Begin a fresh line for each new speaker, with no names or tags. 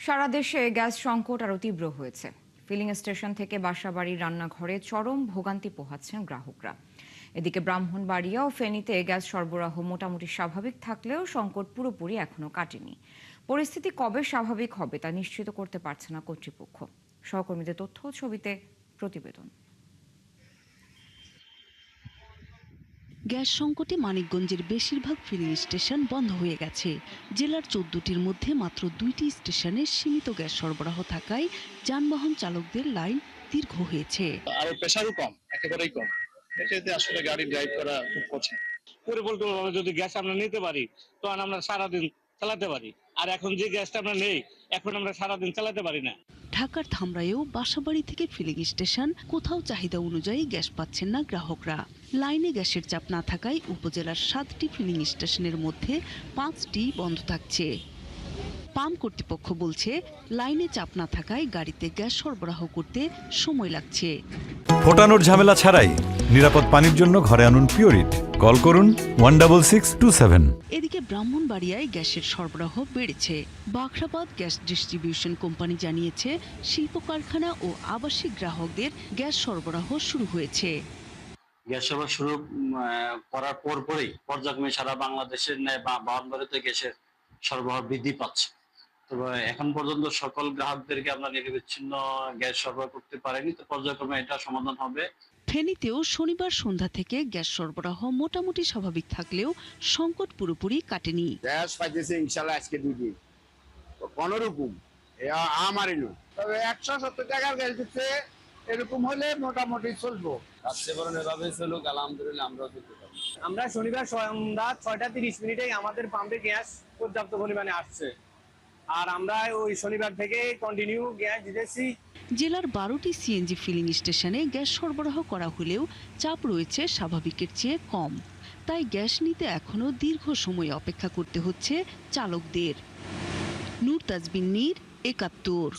সারা দেশে গ্যাস সংকট আরও তীব্র হয়েছে। ফিলিং স্টেশন থেকে বাসাবাড়ির রান্নাঘরে চরম ভোগান্তি পোহাচ্ছেন গ্রাহকরা। এদিকে ব্রাহ্মণবাড়িয়া ও ফেনীতে গ্যাস সরবরাহ মোটামুটি স্বাভাবিক থাকলেও সংকট পুরোপুরি এখনো কাটেনি। পরিস্থিতি কবে স্বাভাবিক হবে তা নিশ্চিত করতে পারছে না কর্তৃপক্ষ। সহকর্মীদের তথ্য ছবিতে প্রতিবেদন।
গ্যাস সংকটে মানিকগঞ্জের বেশিরভাগ ফিলিং স্টেশন বন্ধ হয়ে গেছে। জেলার 14টির মধ্যে মাত্র 2টি স্টেশনে সীমিত গ্যাস সরবরাহ থাকায় যানবাহন চালকদের লাইন দীর্ঘ হয়েছে।
আর প্রেসারও কম, একেবারেই কম। এটাতে আসলে গাড়ি ড্রাইভ করা খুব কঠিন।
পরিকল্পিতভাবে যদি গ্যাস আমরা নিতে পারি তখন আমরা সারাদিন চালাতে পারি, আর এখন যে গ্যাসটা আমরা নেই এখন আমরা সারাদিন চালাতে পারি না।
ঢাকার ধামরাইয়েও বাসাবাড়ি থেকে ফিলিং স্টেশন, কোথাও চাহিদা অনুযায়ী গ্যাস পাচ্ছেন না গ্রাহকরা। লাইনে গ্যাসের চাপ না থাকায় উপজেলার 7টি ফিলিং স্টেশনের মধ্যে 5টি বন্ধ থাকছে। পাম্প কর্তৃপক্ষ বলছে, লাইনে চাপ না থাকায় গাড়িতে গ্যাস সরবরাহ করতে সময় লাগছে।
ফোটানোর ঝামেলা ছাড়াই নিরাপদ পানির জন্য ঘরে আনুন পিওরিট। কল করুন 16627।
এদিকে ব্রাহ্মণবাড়িয়ায় গ্যাসের সরবরাহ বেড়েছে। বাখরাবাদ গ্যাস ডিস্ট্রিবিউশন কোম্পানি জানিয়েছে, শিল্প কারখানা ও আবাসিক গ্রাহকদের গ্যাস সরবরাহ শুরু হয়েছে।
গ্যাস সরবরাহ শুরু করার পরপরই পর্যায়ক্রমে সারা বাংলাদেশের ন্যায় ব্রাহ্মণবাড়িয়াতে গ্যাসের সরবরাহ বৃদ্ধি পাচ্ছে। তবে এখন পর্যন্ত সকল গ্রাহকদেরকে আমরা নিরবিচ্ছিন্ন গ্যাস সরবরাহ করতে পারিনি, তো পর্যায়ক্রমে এটা সমাধান হবে।
ফেনীতেও শনিবার সন্ধ্যা থেকে গ্যাস সরবরাহ মোটামুটি স্বাভাবিক থাকলেও সংকট পুরোপুরি কাটেনি।
গ্যাস পাইতেছে ইনশাল্লাহ আজকে 2 দিন কোনোরকম আমারই নয়, তবে 170 টাকার গ্যাস দিচ্ছে, এরকম হলে মোটামুটি চলবো।
এভাবে চলুক, আলহামদুলিল্লাহ আমরাও চলতে পারি।
আমরা শনিবার সন্ধ্যা 6:30 আমাদের পাম্পে গ্যাস পর্যাপ্ত পরিমাণে আসছে, আর আমরা ওই শনিবার থেকে কন্টিনিউ গ্যাস দিতেছি।
জেলার 12টি সিএনজি ফিলিং স্টেশনে গ্যাস সরবরাহ করা হলেও চাপ রয়েছে স্বাভাবিকের চেয়ে কম। তাই গ্যাস নিতে এখনও দীর্ঘ সময় অপেক্ষা করতে হচ্ছে চালকদের। নূর তাজবিন নীর, 71।